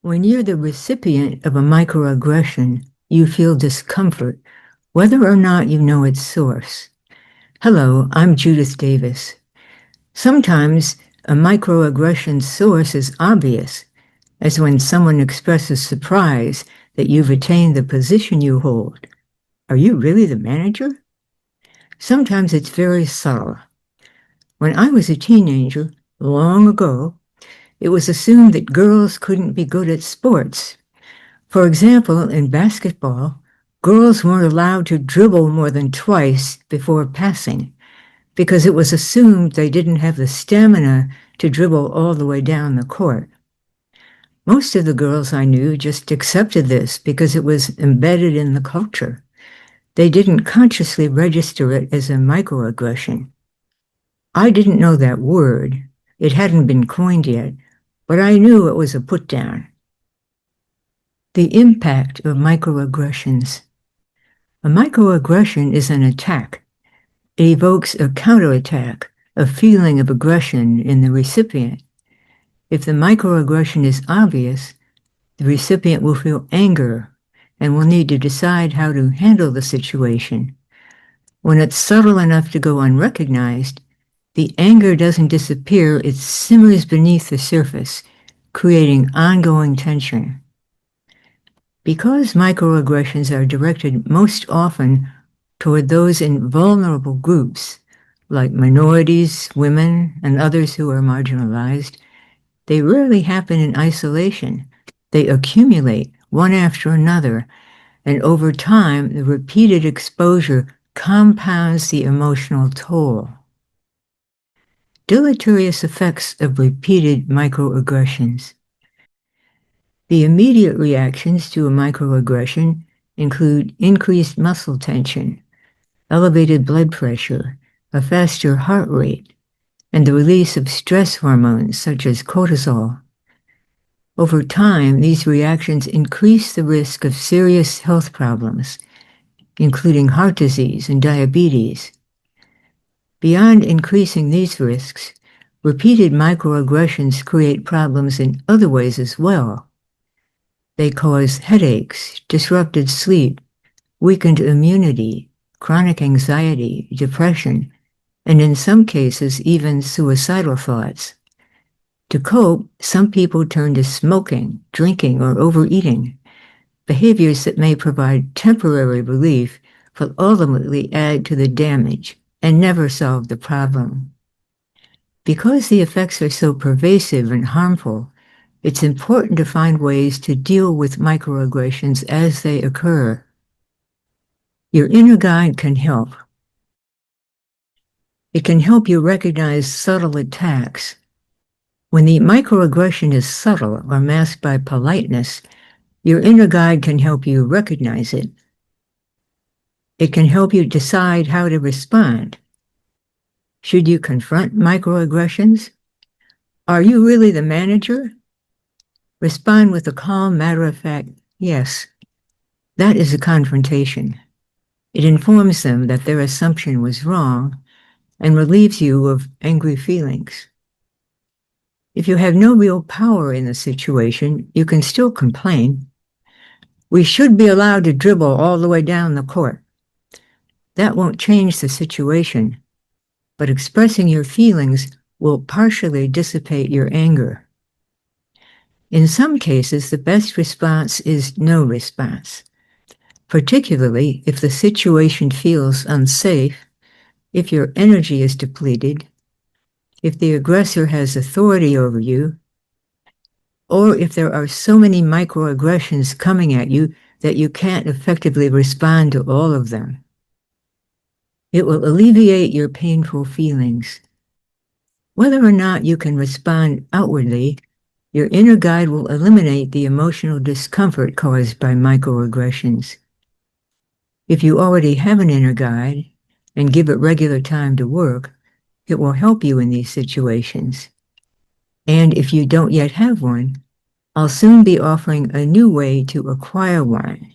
When you're the recipient of a microaggression, you feel discomfort, whether or not you know its source. Hello, I'm Judith Davis. Sometimes a microaggression's source is obvious, as when someone expresses surprise that you've attained the position you hold. Are you really the manager? Sometimes it's very subtle. When I was a teenager, long ago, it was assumed that girls couldn't be good at sports. For example, in basketball, girls weren't allowed to dribble more than twice before passing because it was assumed they didn't have the stamina to dribble all the way down the court. Most of the girls I knew just accepted this because it was embedded in the culture. They didn't consciously register it as a microaggression. I didn't know that word. It hadn't been coined yet, but I knew it was a put-down. The impact of microaggressions. A microaggression is an attack. It evokes a counterattack, a feeling of aggression in the recipient. If the microaggression is obvious, the recipient will feel anger and will need to decide how to handle the situation. When it's subtle enough to go unrecognized, the anger doesn't disappear, it simmers beneath the surface, creating ongoing tension. Because microaggressions are directed most often toward those in vulnerable groups, like minorities, women, and others who are marginalized, they rarely happen in isolation. They accumulate one after another, and over time, the repeated exposure compounds the emotional toll. Deleterious effects of repeated microaggressions. The immediate reactions to a microaggression include increased muscle tension, elevated blood pressure, a faster heart rate, and the release of stress hormones such as cortisol. Over time, these reactions increase the risk of serious health problems, including heart disease and diabetes. Beyond increasing these risks, repeated microaggressions create problems in other ways as well. They cause headaches, disrupted sleep, weakened immunity, chronic anxiety, depression, and in some cases, even suicidal thoughts. To cope, some people turn to smoking, drinking, or overeating, behaviors that may provide temporary relief but ultimately add to the damage and never solve the problem. Because the effects are so pervasive and harmful, it's important to find ways to deal with microaggressions as they occur. Your inner guide can help. It can help you recognize subtle attacks. When the microaggression is subtle or masked by politeness, your inner guide can help you recognize it. It can help you decide how to respond. Should you confront microaggressions? Are you really the manager? Respond with a calm, matter-of-fact, yes. That is a confrontation. It informs them that their assumption was wrong and relieves you of angry feelings. If you have no real power in the situation, you can still complain. We should be allowed to dribble all the way down the court. That won't change the situation, but expressing your feelings will partially dissipate your anger. In some cases, the best response is no response, particularly if the situation feels unsafe, if your energy is depleted, if the aggressor has authority over you, or if there are so many microaggressions coming at you that you can't effectively respond to all of them. It will alleviate your painful feelings. Whether or not you can respond outwardly, your inner guide will eliminate the emotional discomfort caused by microaggressions. If you already have an inner guide and give it regular time to work, it will help you in these situations. And if you don't yet have one, I'll soon be offering a new way to acquire one.